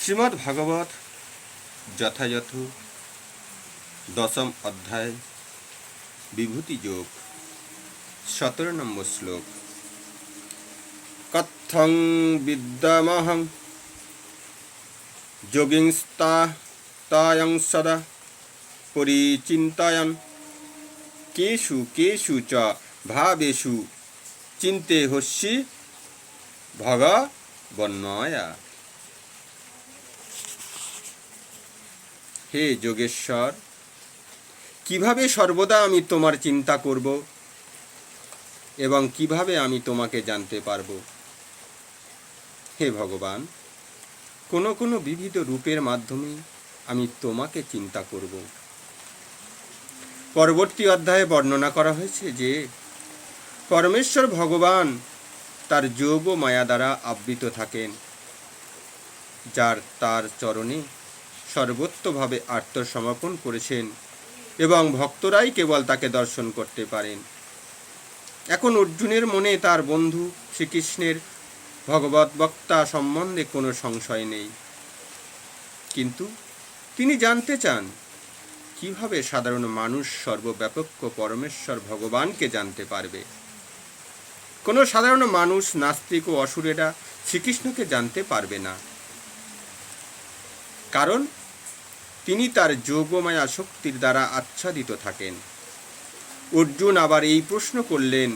শ্রীমদ্ ভাগবত যথাযথ দশম অধ্যায় বিভূতি যোগ 17 নম্বর শ্লোক। কথং বিদ্যামহং যোগিংস্তায়ং সদা পরিচিন্তয়ন কেষু কেষু চ ভাবেষু চিন্তেহস্যি ভগবন্ময়া। হে যোগেশ্বর, কিভাবে সর্বদা আমি তোমার চিন্তা করব এবং কিভাবে আমি তোমাকে জানতে পারব? হে ভগবান, কোনো কোনো বিবিধ রূপের মাধ্যমে আমি তোমাকে চিন্তা করব। পরবর্তী অধ্যায়ে বর্ণনা করা হয়েছে যে পরমেশ্বর ভগবান তার যোগ ও মায়া দ্বারা আবৃত থাকেন, যার তার চরণে সর্বত্রভাবে আত্মসমর্পণ করেছেন এবং ভক্তরাই কেবল তাকে দর্শন করতে পারেন। এখন অর্জুনের মনে তার বন্ধু শ্রীকৃষ্ণের ভগবত বক্তা সম্বন্ধে কোনো সংশয় নেই, কিন্তু তিনি জানতে চান কিভাবে সাধারণ মানুষ সর্বব্যাপক পরমেশ্বর ভগবানকে জানতে পারবে। কোনো সাধারণ মানুষ, নাস্তিক ও অসুরেরা শ্রীকৃষ্ণকে জানতে পারবে না, কারণ তিনি তার যোগমায়া শক্তির দ্বারা আচ্ছাদিত থাকেন। অর্জুন আবার এই প্রশ্ন করলেন,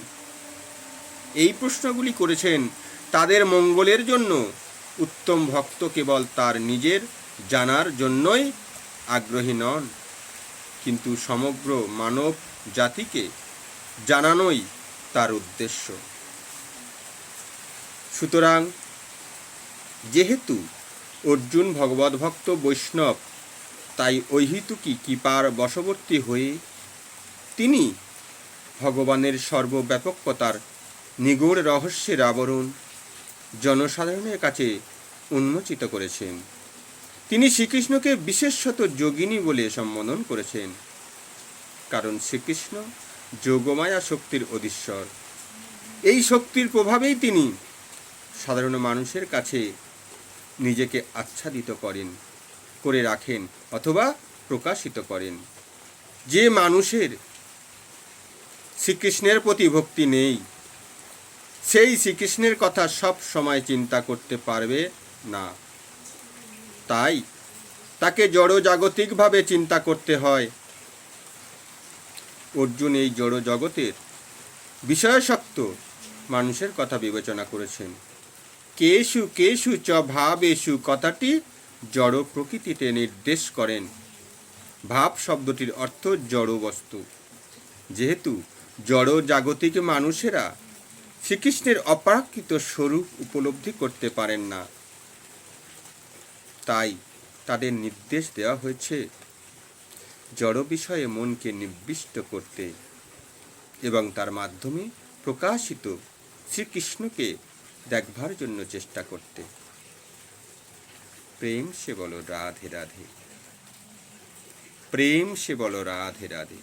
এই প্রশ্নগুলি করেছেন তাদের মঙ্গলের জন্য। উত্তম ভক্ত কেবল তার নিজের জানার জন্যই আগ্রহী নন, কিন্তু সমগ্র মানব জাতিকে জানানোই তার উদ্দেশ্য। সুতরাং যেহেতু অর্জুন ভগবত ভক্ত বৈষ্ণব, তাই ঐহিতুকী কৃপার বশবর্তী হয়ে তিনি ভগবানের সর্বব্যাপকতার নিগূঢ় রহস্যের আবরণ জনসাধারণের কাছে উন্মোচিত করেছেন। তিনি শ্রীকৃষ্ণকে বিশেষত যোগিনী বলে সম্বোধন করেছেন, কারণ শ্রীকৃষ্ণ যোগমায়া শক্তির অধীশ্বর। এই শক্তির প্রভাবেই তিনি সাধারণ মানুষের কাছে নিজেকে আচ্ছাদিত করে রাখেন অথবা প্রকাশিত করেন। যে মানুষের শ্রীকৃষ্ণের প্রতি ভক্তি নেই, সেই শ্রীকৃষ্ণের কথা সব সময় চিন্তা করতে পারবে না, তাই তাকে জড় জাগতিকভাবে চিন্তা করতে হয়। অর্জুন এই জড় জগতের বিষয়াসক্ত মানুষের কথা বিবেচনা করেছেন। কেষু কেষু চ ভাবেষু কথাটি জড় প্রকৃতিতে নির্দেশ করেন। ভাব শব্দটির অর্থ জড় বস্তু। যেহেতু জড় জাগতিক মানুষেরা শ্রীকৃষ্ণের অপ্রাকৃত স্বরূপ উপলব্ধি করতে পারেন না, তাই তাদের নির্দেশ দেওয়া হয়েছে জড় বিষয়ে মনকে নিবিষ্ট করতে এবং তার মাধ্যমে প্রকাশিত শ্রীকৃষ্ণকে দেখবার জন্য চেষ্টা করতে। প্রেম সে বলো রাধে রাধে, প্রেম সে বলো রাধে রাধে।